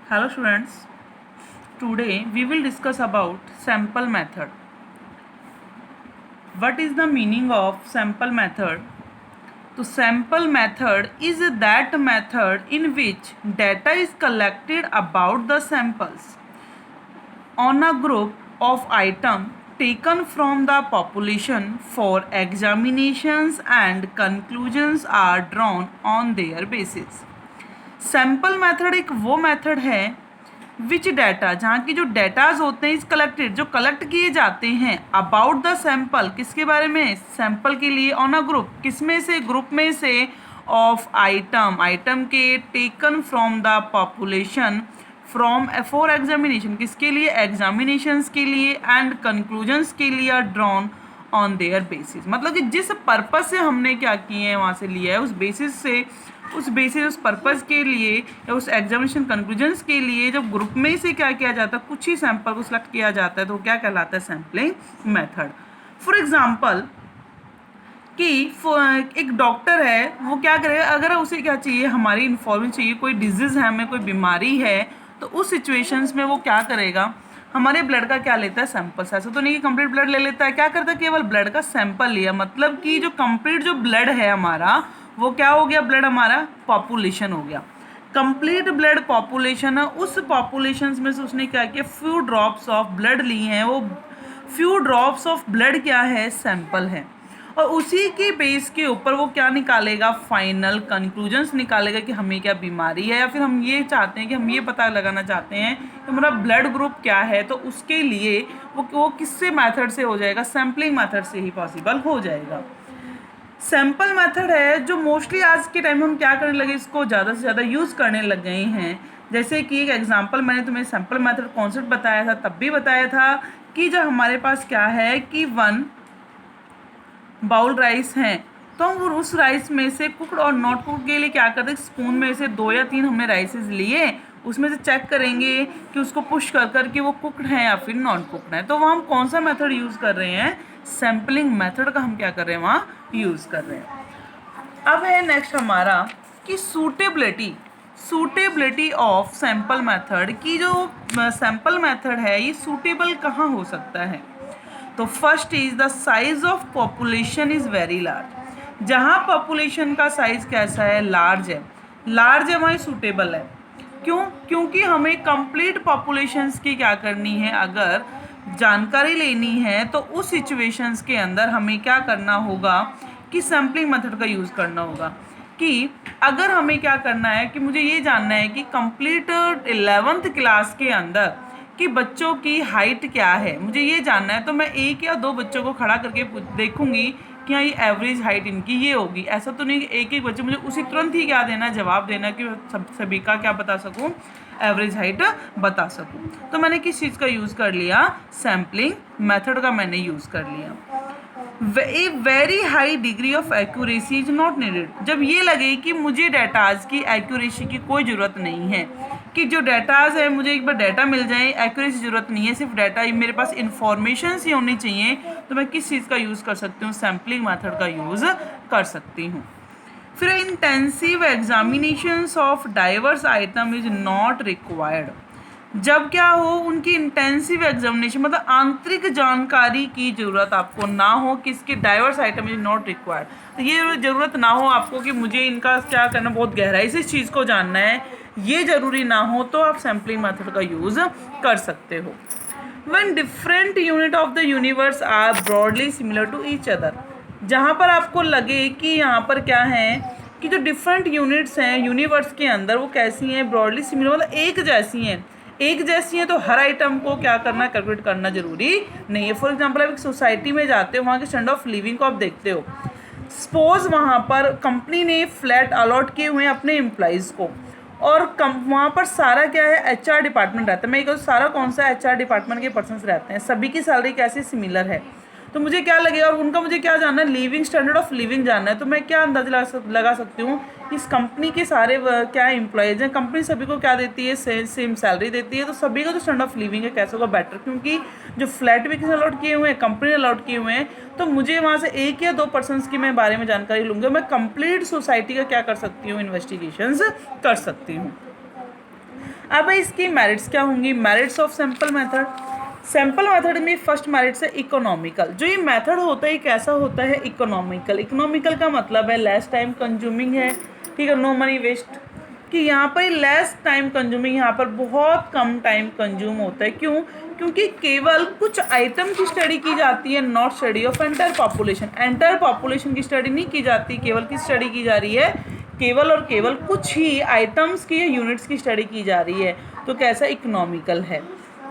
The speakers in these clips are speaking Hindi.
Hello students, today we will discuss about sample method. What is the meaning of sample method? So sample method is that method in which data is collected about the samples on a group of items taken from the population for examinations and conclusions are drawn on their basis. Sample method एक वो मेथड है विच डाटा, जहाँ की जो डाटाज होते हैं इस कलेक्टेड, जो कलेक्ट किए जाते हैं अबाउट द सैम्पल, किसके बारे में, सैम्पल के लिए, ऑन अ ग्रुप, किसमें से, ग्रुप में से, ऑफ आइटम के, taken from the population, from for examination, किसके लिए, एग्जामिनेशंस के लिए, एंड कंक्लूजन्स के लिए, are drawn on their basis. मतलब कि जिस पर्पस से हमने क्या किए हैं वहाँ से लिया है, उस बेसिस से, उस पर्पस के लिए या उस एग्जामिनेशन कंक्लूजन्स के लिए जब ग्रुप में से क्या किया जाता है, कुछ ही सैंपल को सिलेक्ट किया जाता है, तो क्या कहलाता है, सैम्पलिंग मेथड। फॉर एग्जांपल कि एक डॉक्टर है, वो क्या करेगा, अगर उसे क्या चाहिए, हमारी इन्फॉर्मेशन चाहिए, कोई डिजीज़ है, हमें कोई बीमारी है, तो उस सिचुएशंस में वो क्या करेगा, हमारे ब्लड का क्या लेता है, सैंपल्स। ऐसा तो नहीं कि कंप्लीट ब्लड ले लेता है, क्या करता है, केवल ब्लड का सैंपल लिया, मतलब कि जो कंप्लीट जो ब्लड है हमारा, वो क्या हो गया, ब्लड हमारा पॉपुलेशन हो गया, कंप्लीट ब्लड पॉपुलेशन है। उस पॉपुलेशन में से उसने क्या किया, फ्यू ड्रॉप्स ऑफ ब्लड ली हैं, वो फ्यू ड्रॉप्स ऑफ ब्लड क्या है, सैंपल है, और उसी के बेस के ऊपर वो क्या निकालेगा, फाइनल कंक्लूजन्स निकालेगा कि हमें क्या बीमारी है, या फिर हम ये चाहते हैं कि हम ये पता लगाना चाहते हैं कि हमारा ब्लड ग्रुप क्या है, तो उसके लिए वो किससे मेथड से हो जाएगा, सैम्पलिंग मेथड से ही पॉसिबल हो जाएगा। सैम्पल मेथड है जो मोस्टली आज के टाइम में हम क्या करने लगे, इसको ज़्यादा से ज़्यादा यूज़ करने लग गए हैं। जैसे कि एक एग्जांपल मैंने तुम्हें सैम्पल मेथड कॉन्सेप्ट बताया था, तब भी बताया था कि जब हमारे पास क्या है कि 1 बाउल राइस हैं, तो हम उस राइस में से कुकड और नॉट कुकड के लिए क्या करते हैं, स्पून में से 2 या 3 हमने राइसेस लिए, उसमें से चेक करेंगे कि उसको पुश कर कर कि वो कुकड हैं या फिर नॉन कुकड हैं। तो वहाँ हम कौन सा मेथड यूज़ कर रहे हैं, सैम्पलिंग मेथड का हम क्या कर रहे हैं, वहाँ यूज़ कर रहे हैं। अब है नेक्स्ट हमारा कि सूटेबिलिटी ऑफ सैम्पल मेथड की, जो सैम्पल मेथड है ये सूटेबल कहाँ हो सकता है। तो first is the size of population is very large, जहाँ पॉपुलेशन का साइज कैसा है, लार्ज है वहाँ सूटेबल है। क्यों, क्योंकि हमें कंप्लीट पॉपुलेशंस की क्या करनी है, अगर जानकारी लेनी है तो उस सिचुएशंस के अंदर हमें क्या करना होगा कि सैम्पलिंग मेथड का यूज़ करना होगा। कि अगर हमें क्या करना है कि मुझे ये जानना है कि कंप्लीट 11th क्लास के अंदर कि बच्चों की हाइट क्या है, मुझे ये जानना है, तो मैं 1 या 2 बच्चों को खड़ा करके देखूंगी कि हाँ ये एवरेज हाइट इनकी ये होगी। ऐसा तो नहीं कि एक बच्चे मुझे उसी तुरंत ही क्या देना, जवाब देना कि सभी का क्या बता सकूं, एवरेज हाइट बता सकूं। तो मैंने किस चीज़ का यूज़ कर लिया, सैम्पलिंग मेथड का मैंने यूज़ कर लिया। A very high degree of accuracy is not needed, जब ये लगे कि मुझे डाटाज की एक्यूरेसी की कोई ज़रूरत नहीं है, कि जो डाटाज है मुझे एक बार डाटा मिल जाए, एक्यूरेसी ज़रूरत नहीं है, सिर्फ डाटा मेरे पास इंफॉर्मेशन ही होनी चाहिए, तो मैं किस चीज़ का यूज़ कर सकती हूँ, सैम्पलिंग मेथड का यूज़ कर सकती हूँ। फिर intensive examinations of diverse item is not required, जब क्या हो, उनकी इंटेंसिव एग्जामिनेशन मतलब आंतरिक जानकारी की ज़रूरत आपको ना हो, किसके, diverse item is not required, तो ये ज़रूरत ना हो आपको कि मुझे इनका क्या करना, बहुत गहराई से इस चीज़ को जानना है, ये ज़रूरी ना हो, तो आप सैम्पलिंग मेथड का यूज़ कर सकते हो। When different unit of the universe are broadly similar to each other, जहाँ पर आपको लगे कि यहाँ पर क्या है कि जो डिफरेंट यूनिट्स हैं यूनिवर्स के अंदर वो कैसी हैं, ब्रॉडली सिमिलर मतलब एक जैसी हैं, तो हर आइटम को क्या करना, कैलकुलेट करना जरूरी नहीं है। फॉर एग्जांपल आप एक सोसाइटी में जाते हो, वहाँ के स्टैंडर्ड ऑफ लिविंग को आप देखते हो, सपोज वहाँ पर कंपनी ने फ्लैट अलॉट किए हुए हैं अपने एम्प्लॉइज़ को, और वहाँ पर सारा क्या है, एचआर डिपार्टमेंट रहता है। मैं कहूँ सारा कौन सा एचआर डिपार्टमेंट के पर्सन्स रहते हैं, सभी की सैलरी कैसे सिमिलर है, तो मुझे क्या लगेगा, और उनका मुझे क्या जानना है, लिविंग स्टैंडर्ड ऑफ लिविंग जानना है, तो मैं क्या अंदाजा लगा सकती हूँ, इस कंपनी के सारे क्या एम्प्लॉयज़ हैं, कंपनी सभी को क्या देती है, सेम सैलरी देती है, तो सभी का जो स्टैंडर्ड ऑफ लिविंग है कैसे होगा, बेटर, क्योंकि जो फ्लैट भी किसी अलॉट किए हुए हैं, कंपनी ने अलॉट किए हुए हैं, तो मुझे वहाँ से 1 या 2 पर्सन्स की मैं बारे में जानकारी लूँगी, मैं कंप्लीट सोसाइटी का क्या कर सकती हूँ, इन्वेस्टिगेशंस कर सकती हूँ। अब इसकी मेरिट्स क्या होंगी? Merits of sample method, sample method में फर्स्ट मेरिट्स है इकोनॉमिकल। जो ये मेथड होता है कैसा होता है? इकोनॉमिकल। इकोनॉमिकल का मतलब है लेस टाइम कंज्यूमिंग है, ठीक है, नो मनी वेस्ट, कि यहाँ पर लेस टाइम कंज्यूमिंग, यहाँ पर बहुत कम टाइम कंज्यूम होता है। क्यों? क्योंकि केवल कुछ आइटम की स्टडी की जाती है, not study of entire population. Entire population की स्टडी नहीं की जाती, केवल की स्टडी की जा रही है, केवल और केवल कुछ ही आइटम्स की या यूनिट्स की स्टडी की जा रही है। तो कैसा? इकोनॉमिकल है।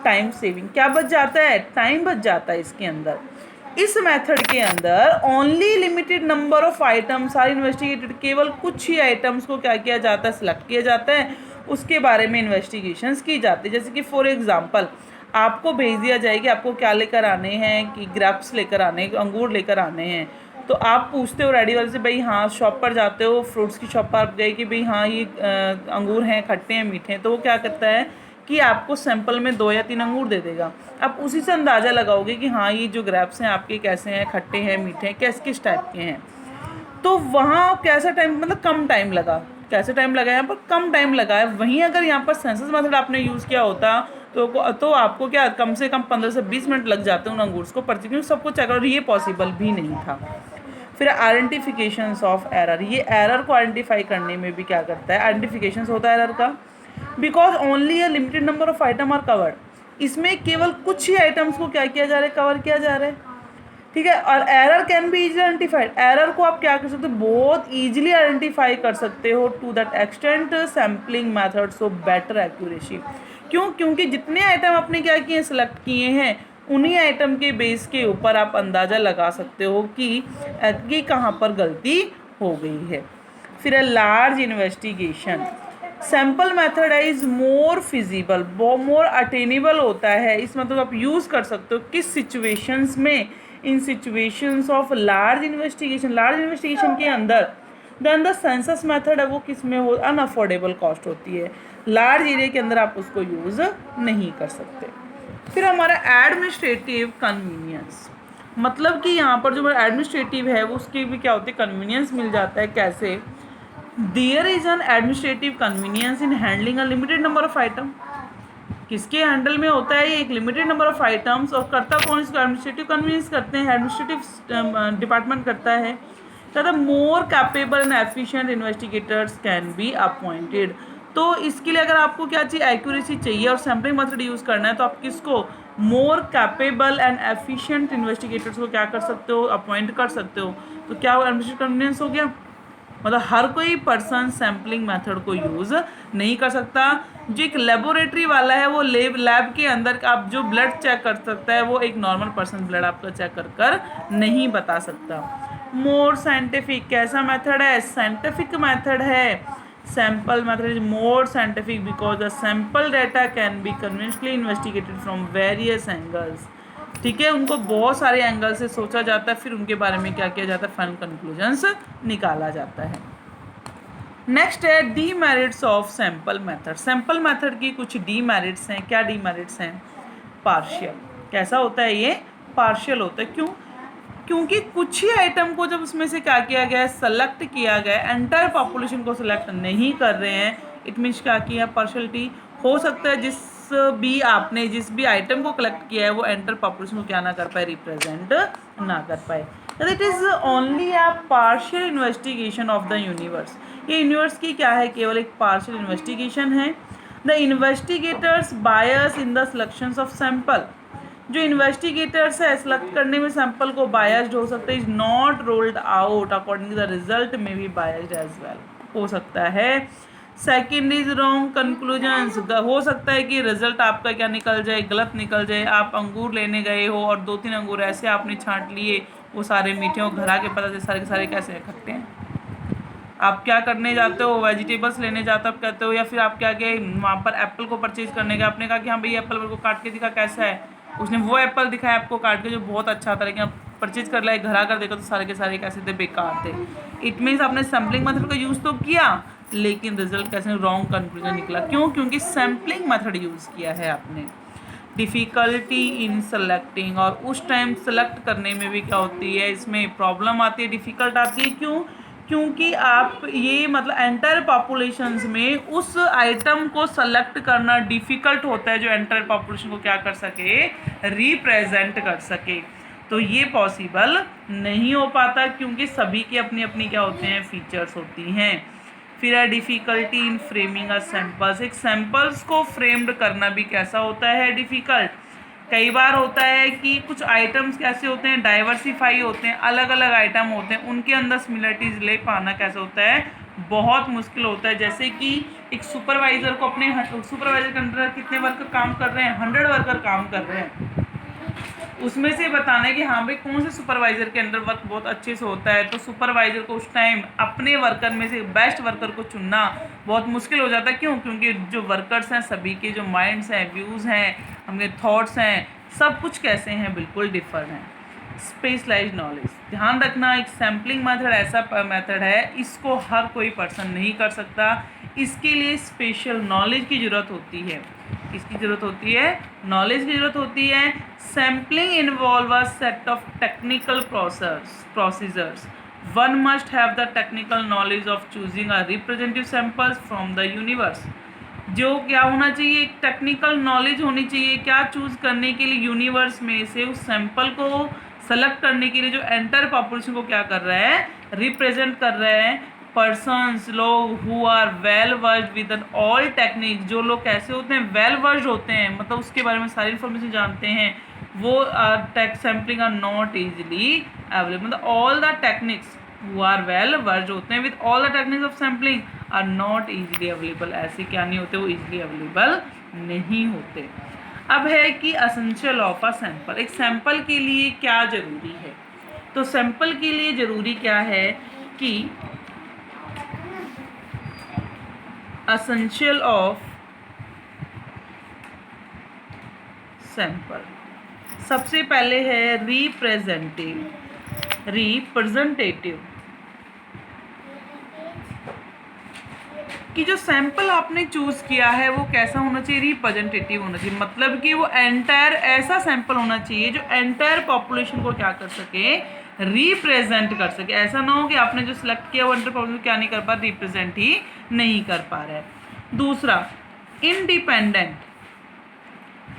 टाइम सेविंग, क्या बच जाता है? टाइम बच जाता है इसके अंदर। इस मेथड के अंदर only limited number of items are investigated, केवल कुछ ही आइटम्स को क्या किया जाता है? सिलेक्ट किया जाता है, उसके बारे में इन्वेस्टिगेशंस की जाती है। जैसे कि फॉर एग्जांपल आपको भेज दिया जाए कि आपको क्या लेकर आने हैं, कि ग्रेप्स लेकर आने, अंगूर लेकर आने हैं, तो आप पूछते हो रेडी वाले से, भाई हाँ, शॉप पर जाते हो, फ्रूट्स की शॉप पर आप गए कि भाई हाँ ये अंगूर हैं, खट्टे हैं, मीठे हैं, तो वो क्या करता है कि आपको सैंपल में 2 या 3 अंगूर दे देगा। आप उसी से अंदाज़ा लगाओगे कि हाँ ये जो ग्रेप्स हैं आपके कैसे हैं, खट्टे हैं, मीठे हैं, किस टाइप के हैं। तो वहाँ कैसा टाइम, मतलब कम टाइम लगा, कैसे टाइम लगा? यहाँ पर कम टाइम लगा है। वहीं अगर यहाँ पर सेंसस मेथड आपने यूज़ किया होता तो आपको क्या कम से कम 15 से 20 मिनट लग जाते उन अंगूर्स को परचेज, क्योंकि सबको चेक, और ये पॉसिबल भी नहीं था। फिर आइडेंटिफिकेशंस ऑफ एरर, ये एरर को आइडेंटिफाई करने में भी क्या करता है? आइडेंटिफिकेशंस होता है एरर का। Because only a limited number of item are covered, इसमें केवल कुछ ही आइटम्स को क्या किया जा रहा है? कवर किया जा रहा है, ठीक है। और error can be easily identified, error को आप क्या कर सकते हो? बहुत ईजिली आइडेंटिफाई कर सकते हो। To that extent sampling method so better accuracy. क्यों? क्योंकि जितने आइटम आपने क्या किए, सिलेक्ट किए हैं, उन्हीं आइटम के बेस के ऊपर आप अंदाज़ा लगा सकते हो कि कहाँ पर गलती हो गई है। फिर लार्ज इन्वेस्टिगेशन, सैम्पल मेथड है is more feasible, more attainable होता है। इस मतलब आप यूज़ कर सकते हो किस सिचुएशंस में? In situations of large investigation, large investigation के अंदर देन द सेंसस मेथड है वो किस में हो? अनअफोर्डेबल कॉस्ट होती है, लार्ज एरिया के अंदर आप उसको यूज़ नहीं कर सकते। फिर हमारा एडमिनिस्ट्रेटिव कन्वीनियंस, मतलब कि यहाँ पर जो एडमिनिस्ट्रेटिव है वो उसकी भी क्या होती है? कन्वीनियंस मिल जाता है। कैसे? There is an administrative convenience in handling a limited number of item, किसके हैंडल में होता है ये? एक लिमिटेड नंबर ऑफ आइटम्स, और करता कौन? इसको एडमिनिस्ट्रेटिव कन्वीनियंस करते हैं, एडमिनिस्ट्रेटिव डिपार्टमेंट करता है। कहता है मोर capable and efficient investigators can be appointed. तो इसके लिए अगर आपको क्या चाहिए? एक्यूरेसी चाहिए और सैम्पलिंग मेथड यूज़ करना है, तो आप किसको? मोर कैपेबल एंड एफिशिएंट इन्वेस्टिगेटर्स को क्या कर सकते हो? अपॉइंट कर सकते हो। तो क्या एडमिनिस्ट्रेटिव कन्वीनियंस हो गया, मतलब हर कोई पर्सन सैम्पलिंग मेथड को यूज़ नहीं कर सकता। जो एक लेबोरेटरी वाला है वो लैब के अंदर आप जो ब्लड चेक कर सकता है, वो एक नॉर्मल पर्सन ब्लड आपका चेक कर नहीं बता सकता। मोर साइंटिफिक, कैसा मेथड है? साइंटिफिक मेथड है। Sample method is more scientific because the sample data can be convincingly investigated from various angles, ठीक है, उनको बहुत सारे एंगल से सोचा जाता है, फिर उनके बारे में क्या किया जाता है? फाइनल कंक्लूजन्स निकाला जाता है। नेक्स्ट है demerits of sample method. Sample method की कुछ डीमेरिट्स हैं। क्या डीमेरिट्स हैं? पार्शियल, कैसा होता है ये? पार्शियल होता है। क्यों? क्योंकि कुछ ही आइटम को जब उसमें से क्या किया गया है? सेलेक्ट किया गया है, एंटायर पॉपुलेशन को सिलेक्ट नहीं कर रहे हैं। इट मीन्स क्या किया? पार्शियलिटी। हो सकता है जिस भी आइटम को कलेक्ट किया है वो एंटर पॉपुलेशन को क्या ना कर पाए? रिप्रेजेंट ना कर पाए। It is only a partial investigation of the universe. ये यूनिवर्स की क्या है? केवल एक पार्शियल इन्वेस्टिगेशन है। The investigators bias in the selections of sample, जो इन्वेस्टिगेटर्स है सेलेक्ट करने में सैंपल को बायस्ड हो सकता है। Is not ruled out according to the result में भी बायस्ड एज वेल हो सकता है। सेकेंड इज रॉन्ग कंक्लूजन्स, हो सकता है कि रिजल्ट आपका क्या निकल जाए? गलत निकल जाए। आप अंगूर लेने गए हो और 2-3 अंगूर ऐसे आपने छांट लिए, वो सारे मीठे हो, घर आके पता चले सारे के सारे कैसे खट्टे हैं। आप क्या करने जाते हो? वेजिटेबल्स लेने जाते हो, आप कहते हो, या फिर आप क्या गए वहाँ पर एप्पल को परचेज करने गए, आपने कहा कि हाँ भाई एप्पल मेरे को काट के दिखा कैसा है, उसने वो एप्पल दिखाया आपको काट के जो बहुत अच्छा था, लेकिन आप परचेज कर लाए, घर आकर देखो तो सारे के सारे कैसे थे? बेकार थे। इट मीन्स आपने सैम्पलिंग मेथड का यूज़ तो किया, लेकिन रिजल्ट कैसे? रॉन्ग कंक्लूजन निकला। क्यों? क्योंकि सैम्पलिंग मेथड यूज़ किया है आपने। डिफ़िकल्टी इन सेलेक्टिंग, और उस टाइम सेलेक्ट करने में भी क्या होती है? इसमें प्रॉब्लम आती है, डिफ़िकल्ट आती है। क्यों? क्योंकि आप ये मतलब एंटायर पॉपुलेशंस में उस आइटम को सेलेक्ट करना डिफ़िकल्ट होता है जो एंटायर पॉपुलेशन को क्या कर सके, रिप्रेजेंट कर सके। तो ये पॉसिबल नहीं हो पाता क्योंकि सभी की अपनी अपनी क्या होते हैं, फीचर्स होती हैं। फिर है difficulty in framing a samples. एक सैम्पल्स को फ्रेम्ड करना भी कैसा होता है, डिफ़िकल्ट। कई बार होता है कि कुछ आइटम्स कैसे होते हैं, डाइवर्सिफाई होते हैं, अलग अलग आइटम होते हैं, उनके अंदर सिमिलरिटीज़ ले पाना कैसे होता है, बहुत मुश्किल होता है। जैसे कि एक सुपरवाइज़र को अपने सुपरवाइज़र के अंदर कितने वर्कर काम कर रहे हैं, 100 वर्कर काम कर रहे हैं, उसमें से बताना है कि हाँ भाई कौन से सुपरवाइज़र के अंडर वर्क बहुत अच्छे से होता है। तो सुपरवाइज़र को उस टाइम अपने वर्कर में से बेस्ट वर्कर को चुनना बहुत मुश्किल हो जाता है। क्यों? क्योंकि जो वर्कर्स हैं सभी के जो माइंड्स हैं, व्यूज़ हैं, हमारे थॉट्स हैं, सब कुछ कैसे हैं, बिल्कुल डिफर हैं। स्पेशलाइज्ड नॉलेज, ध्यान रखना एक सैम्पलिंग मेथड ऐसा मेथड है, इसको हर कोई पर्सन नहीं कर सकता। इसके लिए स्पेशल नॉलेज की ज़रूरत होती है। किसकी ज़रूरत होती है? नॉलेज की ज़रूरत होती है। Sampling involve a set of technical procedures. One must have the technical knowledge of choosing a representative samples from the universe. जो क्या होना चाहिए, एक टेक्निकल नॉलेज होनी चाहिए, क्या चूज़ करने के लिए, यूनिवर्स में से उस सैंपल को सेलेक्ट करने के लिए जो एंटायर पॉपुलेशन को क्या कर रहा है, रिप्रेजेंट कर रहे हैं। पर्सन्स, लोग who are well versed with an all technique, जो लोग कैसे होते हैं, वेल वर्स्ड होते हैं, मतलब उसके बारे में सारी इन्फॉर्मेशन जानते हैं, वो take sampling are not easily available. मतलब all the techniques who are well versed होते हैं with all the techniques of sampling are not easily available. ऐसे क्या नहीं होते, वो ईजिली अवेलेबल नहीं होते। अब है कि एसेंशियल ऑफ अ सैंपल, एक सैंपल के लिए क्या ज़रूरी है। तो सैंपल के लिए ज़रूरी क्या है कि एसेंशियल ऑफ सैंपल, सबसे पहले है रिप्रेजेंटेटिव कि जो सैंपल आपने चूज़ किया है वो कैसा होना चाहिए, रिप्रेजेंटेटिव होना चाहिए। मतलब कि वो एंटायर ऐसा सैंपल होना चाहिए जो एंटायर पॉपुलेशन को क्या कर सके, रिप्रेजेंट कर सके। ऐसा ना हो कि आपने जो सिलेक्ट किया वो एंटायर पॉपुलेशन क्या नहीं कर पा, रिप्रेजेंट ही नहीं कर पा रहा है। दूसरा, इंडिपेंडेंट,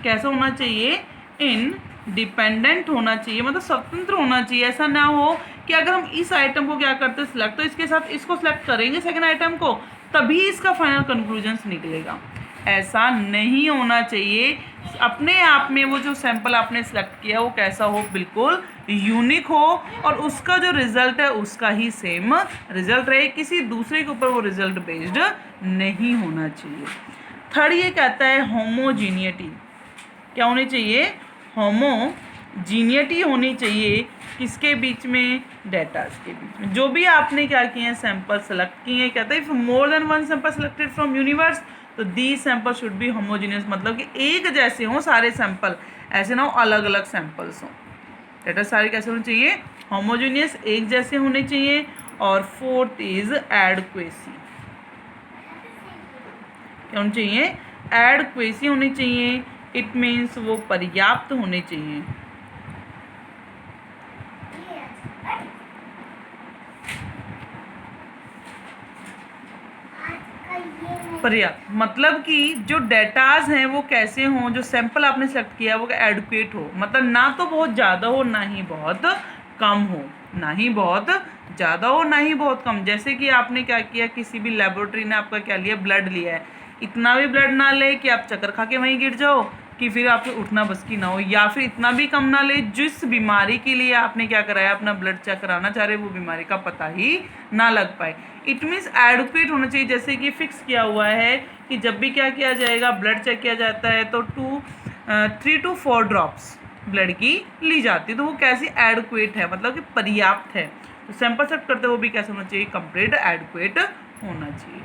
कैसा होना चाहिए, इंडिपेंडेंट होना चाहिए, मतलब स्वतंत्र होना चाहिए। ऐसा ना हो कि अगर हम इस आइटम को क्या करते हैं सिलेक्ट, तो इसके साथ इसको सिलेक्ट करेंगे सेकंड आइटम को, तभी इसका फाइनल कंक्लूजन्स निकलेगा। ऐसा नहीं होना चाहिए। अपने आप में वो जो सैंपल आपने सेलेक्ट किया वो कैसा हो, बिल्कुल यूनिक हो, और उसका जो रिजल्ट है उसका ही सेम रिजल्ट रहे, किसी दूसरे के ऊपर वो रिजल्ट बेस्ड नहीं होना चाहिए। थर्ड ये कहता है होमोजीनियटी, क्या होनी चाहिए, होमोजीनियटी होनी चाहिए। किसके बीच में, डेटास के बीच में। जो भी आपने क्या किए हैं, सैंपल सेलेक्ट किए हैं, कहते हैं if more than one sample selected from universe तो दी सैंपल शुड बी होमोजीनियस, मतलब कि एक जैसे हों सारे सैंपल, ऐसे ना हो अलग अलग सैंपल्स हों। डेटा सारे कैसे होने चाहिए, होमोजीनियस, एक जैसे होने चाहिए। और फोर्थ इज एडक्वेसी, क्या होनी चाहिए, एडक्वेसी होनी चाहिए। इट मीन्स वो पर्याप्त होने चाहिए। पर्याप्त मतलब कि जो डेटाज हैं वो कैसे हों, जो सैंपल आपने सेलेक्ट किया वो एडुकेट हो, मतलब ना तो बहुत ज़्यादा हो ना ही बहुत कम हो, ना ही बहुत ज़्यादा हो ना ही बहुत कम। जैसे कि आपने क्या किया, किसी भी लेबोरेटरी ने आपका क्या लिया, ब्लड लिया है, इतना भी ब्लड ना ले कि आप चक्कर खा के वहीं गिर जाओ, कि फिर आपको उठना बस की ना हो, या फिर इतना भी कम ना ले जिस बीमारी के लिए आपने क्या कराया, अपना ब्लड चेक कराना चाह रहे, वो बीमारी का पता ही ना लग पाए। इट मीन्स एडुकेट होना चाहिए। जैसे कि फिक्स किया हुआ है कि जब भी क्या किया जाएगा, ब्लड चेक किया जाता है तो 3 to 4 ड्रॉप्स ब्लड की ली जाती है, तो वो कैसी एडुकेट है, मतलब कि पर्याप्त है। तो सैंपल सेट करते हुए भी कैसे होना चाहिए, कंप्लीट एडुकेट होना चाहिए।